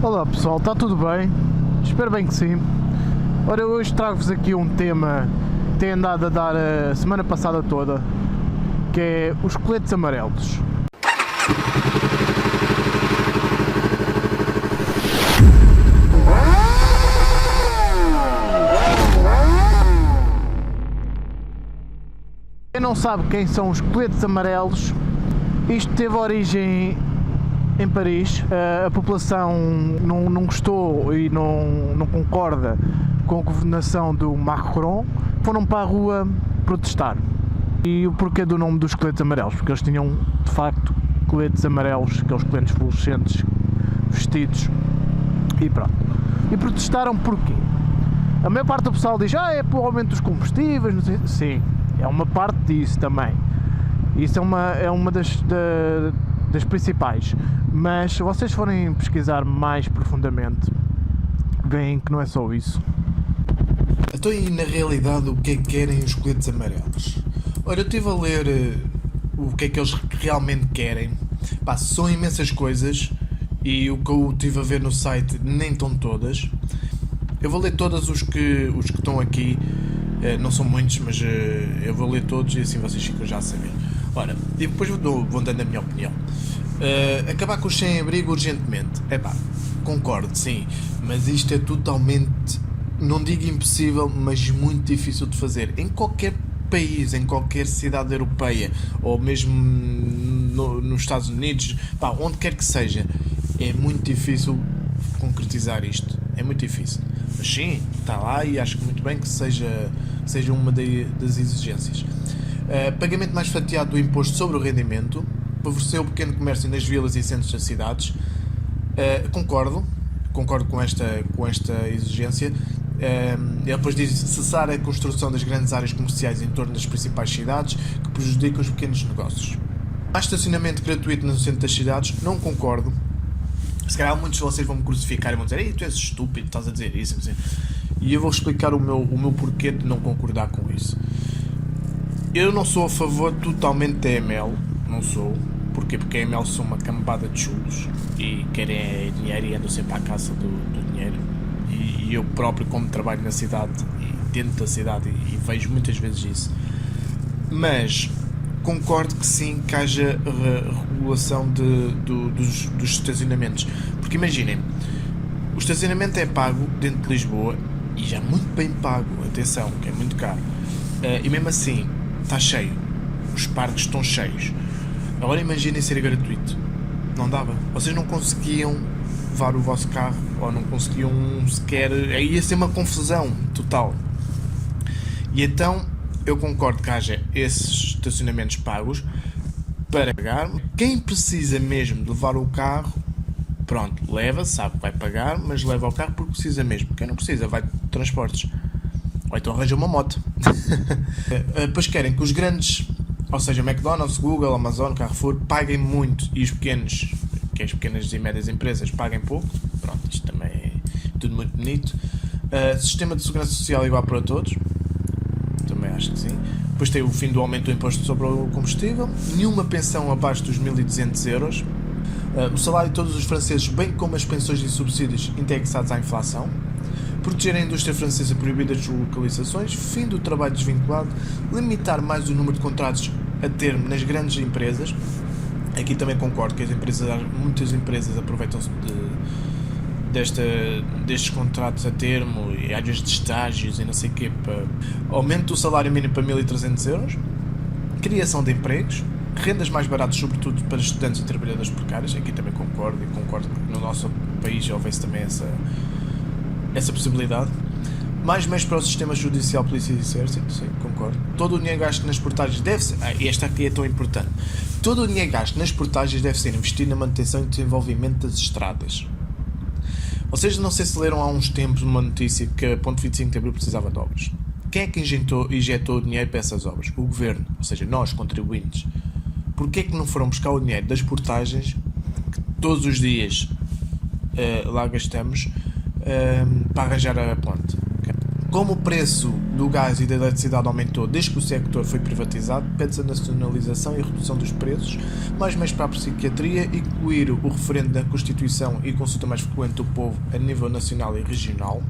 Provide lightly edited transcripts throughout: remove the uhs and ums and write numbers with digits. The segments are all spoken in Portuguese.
Olá pessoal, está tudo bem? Espero bem que sim. Ora, hoje trago-vos aqui um tema que tem andado a dar a semana passada toda, que é os coletes amarelos. Quem não sabe quem são os coletes amarelos, isto teve origem em Paris. A população não gostou e não concorda com a governação do Macron, foram para a rua protestar. E o porquê do nome dos coletes amarelos? Porque eles tinham de facto coletes amarelos, aqueles coletes fluorescentes vestidos, e pronto. E protestaram porquê? A maior parte do pessoal diz, é pelo aumento dos combustíveis, não sei. Sim, é uma parte disso também. Isso é uma das principais. Mas se vocês forem pesquisar mais profundamente, veem que não é só isso. Então, e na realidade, o que é que querem os coletes amarelos? Olha, eu estive a ler o que é que eles realmente querem. Pá, são imensas coisas e o que eu estive a ver no site nem estão todas. Eu vou ler todas os que estão aqui, não são muitos, mas eu vou ler todos e assim vocês ficam já a saber. Ora, e depois vou dando a minha opinião. Acabar com os sem-abrigo urgentemente. Concordo, sim, mas isto é totalmente, não digo impossível, mas muito difícil de fazer. Em qualquer país, em qualquer cidade europeia, ou mesmo nos Estados Unidos, onde quer que seja, é muito difícil concretizar isto. É muito difícil. Mas sim, está lá e acho que muito bem que seja uma das exigências. Pagamento mais fatiado do imposto sobre o rendimento, favorecer o pequeno comércio nas vilas e centros das cidades. Concordo com esta exigência. Ele depois diz cessar a construção das grandes áreas comerciais em torno das principais cidades que prejudicam os pequenos negócios. Mais estacionamento gratuito no centro das cidades, não concordo. Se calhar muitos de vocês vão me crucificar e vão dizer, ei, tu és estúpido, estás a dizer isso. E eu vou explicar o meu porquê de não concordar com isso. Eu não sou a favor totalmente da EML, não sou. Porquê? Porque a EML são uma cambada de chulos e querem dinheiro e andam sempre à caça do dinheiro. E eu próprio, como trabalho na cidade, e dentro da cidade, e vejo muitas vezes isso. Mas concordo que sim, que haja regulação dos estacionamentos. Porque imaginem, o estacionamento é pago dentro de Lisboa e já muito bem pago, atenção, que é muito caro. E mesmo assim, está cheio. Os parques estão cheios. Agora imaginem ser gratuito. Não dava. Vocês não conseguiam levar o vosso carro, ou não conseguiam sequer... Aí ia ser uma confusão total. E então eu concordo que haja esses estacionamentos pagos para pagar. Quem precisa mesmo de levar o carro, pronto, leva, sabe que vai pagar, mas leva o carro porque precisa mesmo. Quem não precisa vai de transportes. Ou então arranja uma moto. Depois querem que os grandes, ou seja, McDonald's, Google, Amazon, Carrefour, paguem muito e os pequenos, que as pequenas e médias empresas, paguem pouco. Pronto, isto também é tudo muito bonito. Sistema de segurança social igual para todos. Também acho que sim. Depois tem o fim do aumento do imposto sobre o combustível. Nenhuma pensão abaixo dos 1.200 euros. O salário de todos os franceses, bem como as pensões e subsídios indexados à inflação. Proteger a indústria francesa proibida de deslocalizações. Fim do trabalho desvinculado. Limitar mais o número de contratos a termo nas grandes empresas. Aqui também concordo que muitas empresas aproveitam-se destes contratos a termo e às vezes de estágios e não sei o quê. Aumento do salário mínimo para 1.300 euros. Criação de empregos. Rendas mais baratas, sobretudo para estudantes e trabalhadores precários. Aqui também concordo que no nosso país já houvesse também essa possibilidade. Mais meios para o sistema judicial, polícia e exército. Sim, concordo. Todo o dinheiro gasto nas portagens deve ser... esta aqui é tão importante. Todo o dinheiro gasto nas portagens deve ser investido na manutenção e desenvolvimento das estradas. Vocês não sei se leram há uns tempos uma notícia que a Ponte 25 de Abril precisava de obras. Quem é que injetou o dinheiro para essas obras? O Governo, ou seja, nós, contribuintes. Porquê é que não foram buscar o dinheiro das portagens que todos os dias lá gastamos para arranjar a ponte? Como o preço do gás e da eletricidade aumentou desde que o sector foi privatizado, pede-se a nacionalização e a redução dos preços, mais meios para a psiquiatria, incluir o referendo da Constituição e consulta mais frequente do povo a nível nacional e regional,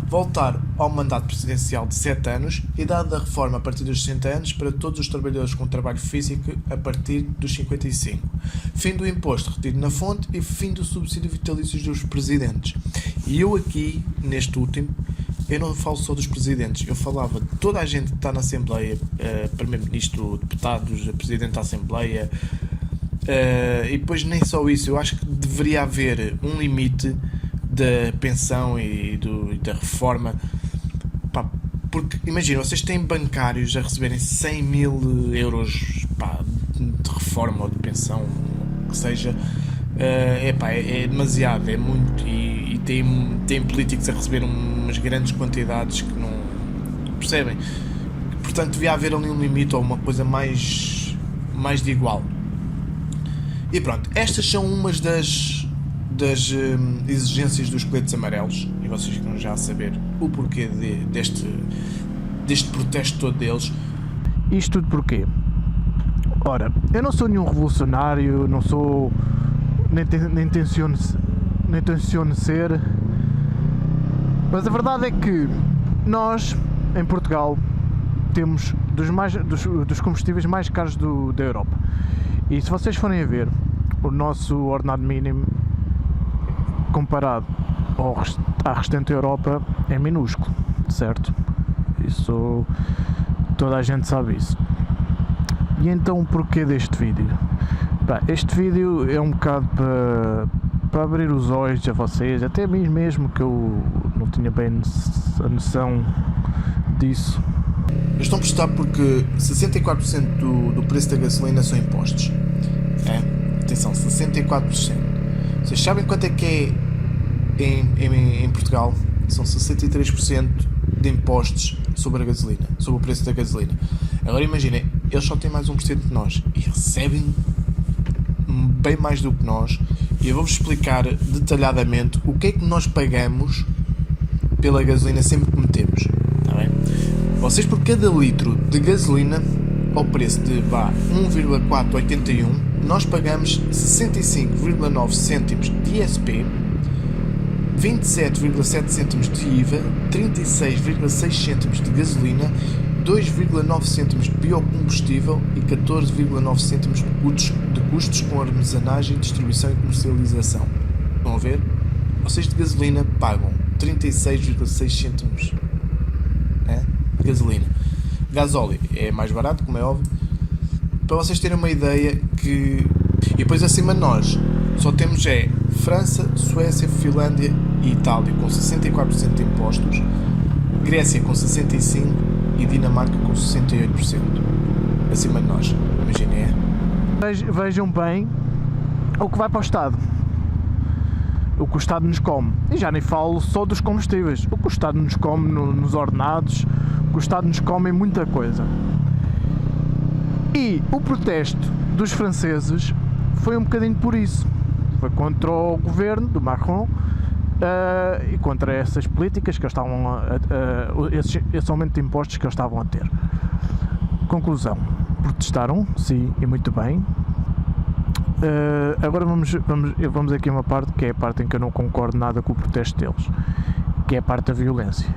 voltar ao mandato presidencial de 7 anos, idade da reforma a partir dos 60 anos para todos os trabalhadores com trabalho físico a partir dos 55, fim do imposto retido na fonte e fim do subsídio vitalício dos presidentes. E eu aqui, neste último, eu não falo só dos presidentes, eu falava de toda a gente que está na Assembleia, Primeiro-Ministro, deputados, Presidente da Assembleia, e depois nem só isso, eu acho que deveria haver um limite da pensão e da reforma, pá, porque imagina, vocês têm bancários a receberem 100 mil euros, pá, de reforma ou de pensão, que seja, é demasiado, é muito, e tem políticos a receber umas grandes quantidades que não percebem. Portanto, devia haver ali um limite ou uma coisa mais de igual. E pronto, estas são umas das exigências dos coletes amarelos, e vocês ficam já a saber o porquê deste protesto todo deles. Isto tudo porquê? Ora, eu não sou nenhum revolucionário, não sou, nem tenciono ser, mas a verdade é que nós, em Portugal, temos dos combustíveis mais caros da Europa. E se vocês forem a ver, o nosso ordenado mínimo, comparado à restante Europa, é minúsculo, certo? Isso, toda a gente sabe isso. E então o porquê deste vídeo? Este vídeo é um bocado para abrir os olhos a vocês, até a mim mesmo, que eu não tinha bem a noção disso. Eles estão a prestar porque 64% do preço da gasolina são impostos. Atenção, 64%. Vocês sabem quanto é que é em Portugal? São 63% de impostos sobre a gasolina, sobre o preço da gasolina. Agora imaginem, eles só têm mais 1% que nós e recebem bem mais do que nós. E eu vou-vos explicar detalhadamente o que é que nós pagamos pela gasolina sempre que metemos. Está bem? Vocês, por cada litro de gasolina, ao preço de 1,481, nós pagamos 65,9 cêntimos de ISP, 27,7 cêntimos de IVA, 36,6 cêntimos de gasolina, 2,9 cêntimos de biocombustível e 14,9 cêntimos de custos com armazenagem, distribuição e comercialização. Estão a ver? Vocês de gasolina pagam 36,6 cêntimos de gasolina. Gasóleo é mais barato, como é óbvio. Para vocês terem uma ideia que... E depois acima de nós só temos França, Suécia, Finlândia e Itália com 64% de impostos, Grécia com 65% e Dinamarca com 68%. Acima de nós, imaginem. Vejam bem o que vai para o Estado. O que o Estado nos come. E já nem falo só dos combustíveis. O que o Estado nos come nos ordenados, o que o Estado nos come em muita coisa. E o protesto dos franceses foi um bocadinho por isso. Foi contra o governo do Macron e contra essas políticas que eles estavam esse aumento de impostos que eles estavam a ter. Conclusão: protestaram, sim, e muito bem. Agora vamos aqui a uma parte que é a parte em que eu não concordo nada com o protesto deles, que é a parte da violência.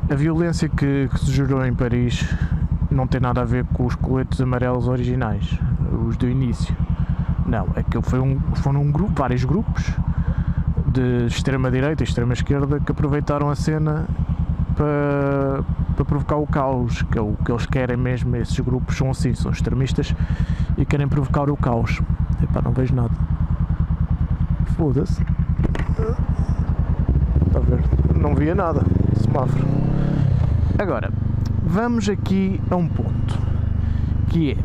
A violência que se gerou em Paris não tem nada a ver com os coletes amarelos originais, os do início. Não, aquilo foram vários grupos de extrema-direita e extrema-esquerda que aproveitaram a cena para provocar o caos, que é o que eles querem mesmo. Esses grupos são assim, são extremistas e querem provocar o caos. Epá, não vejo nada. Foda-se. Está a ver? Não via nada. Semáforo. Agora, vamos aqui a um ponto, que é,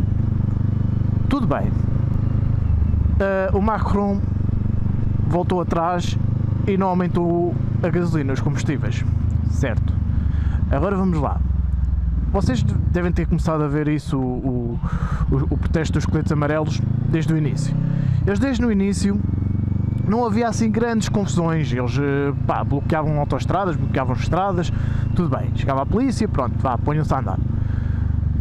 tudo bem, o Macron voltou atrás e não aumentou a gasolina, os combustíveis, certo? Agora vamos lá. Vocês devem ter começado a ver isso, o protesto dos coletes amarelos, desde o início. Eles desde o início não havia assim grandes confusões, eles bloqueavam autoestradas, bloqueavam estradas, tudo bem, chegava a polícia, pronto, ponham-se a andar.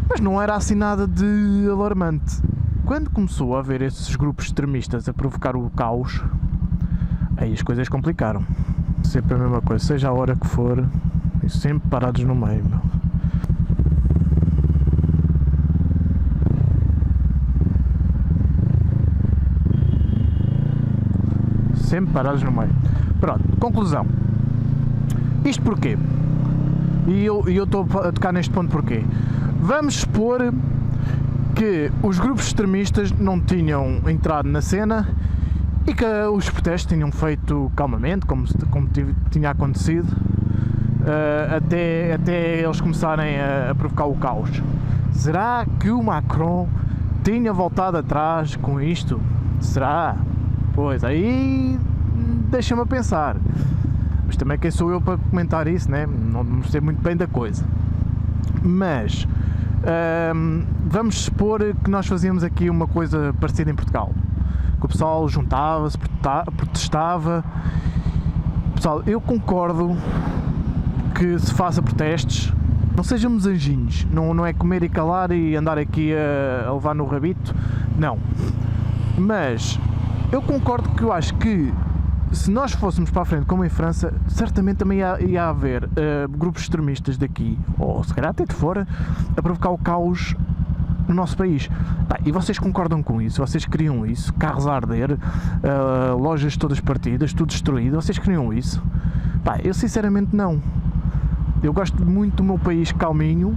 Mas não era assim nada de alarmante. Quando começou a haver esses grupos extremistas a provocar o caos, aí as coisas complicaram. Sempre a mesma coisa, seja a hora que for, e sempre parados no meio, meu. Sempre parados no meio. Pronto, conclusão. Isto porquê? E eu estou a tocar neste ponto porquê? Vamos supor que os grupos extremistas não tinham entrado na cena e que os protestos tinham feito calmamente, como tinha acontecido, até eles começarem a provocar o caos. Será que o Macron tinha voltado atrás com isto? Será? Pois, aí deixa-me a pensar. Mas também quem sou eu para comentar isso, né? Não sei muito bem da coisa. Mas vamos supor que nós fazíamos aqui uma coisa parecida em Portugal. Que o pessoal juntava-se, protestava. Pessoal, eu concordo que se faça protestos. Não sejamos anjinhos. Não é comer e calar e andar aqui a levar no rabito. Não. Mas eu concordo que eu acho que se nós fôssemos para a frente como em França, certamente também ia haver grupos extremistas daqui, ou se calhar até de fora, a provocar o caos no nosso país. E vocês concordam com isso? Vocês queriam isso? Carros a arder, lojas todas partidas, tudo destruído, vocês queriam isso? Eu sinceramente não. Eu gosto muito do meu país calminho,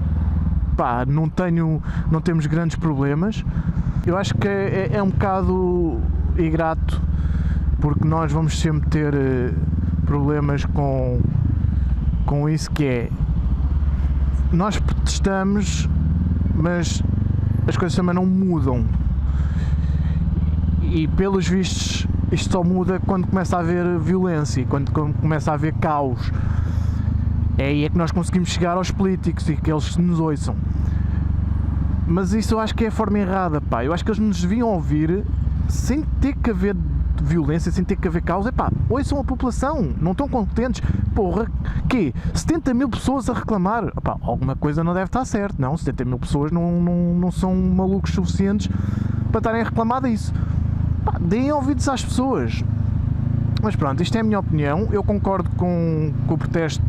não temos grandes problemas. Eu acho que é um bocado ingrato, porque nós vamos sempre ter problemas com isso, que é, nós protestamos, mas as coisas também não mudam, e pelos vistos isto só muda quando começa a haver violência, quando começa a haver caos. É aí que nós conseguimos chegar aos políticos e que eles nos ouçam. Mas isso eu acho que é a forma errada, eu acho que eles nos deviam ouvir sem ter que haver violência, sem ter que haver caos. Ouçam a população, não estão contentes? Que 70 mil pessoas a reclamar, alguma coisa não deve estar certo, não? 70 mil pessoas não são malucos suficientes para estarem a reclamar disso. Deem ouvidos às pessoas. Mas pronto, isto é a minha opinião. Eu concordo com o protesto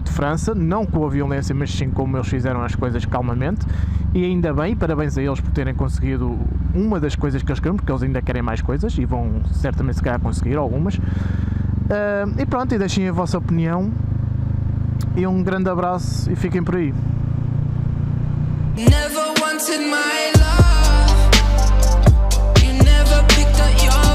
de França, não com a violência, mas sim como eles fizeram as coisas calmamente, e ainda bem, parabéns a eles por terem conseguido uma das coisas que eles querem, porque eles ainda querem mais coisas e vão certamente se calhar conseguir algumas. E pronto, e deixem a vossa opinião e um grande abraço e fiquem por aí. Never wanted my love. You never picked up your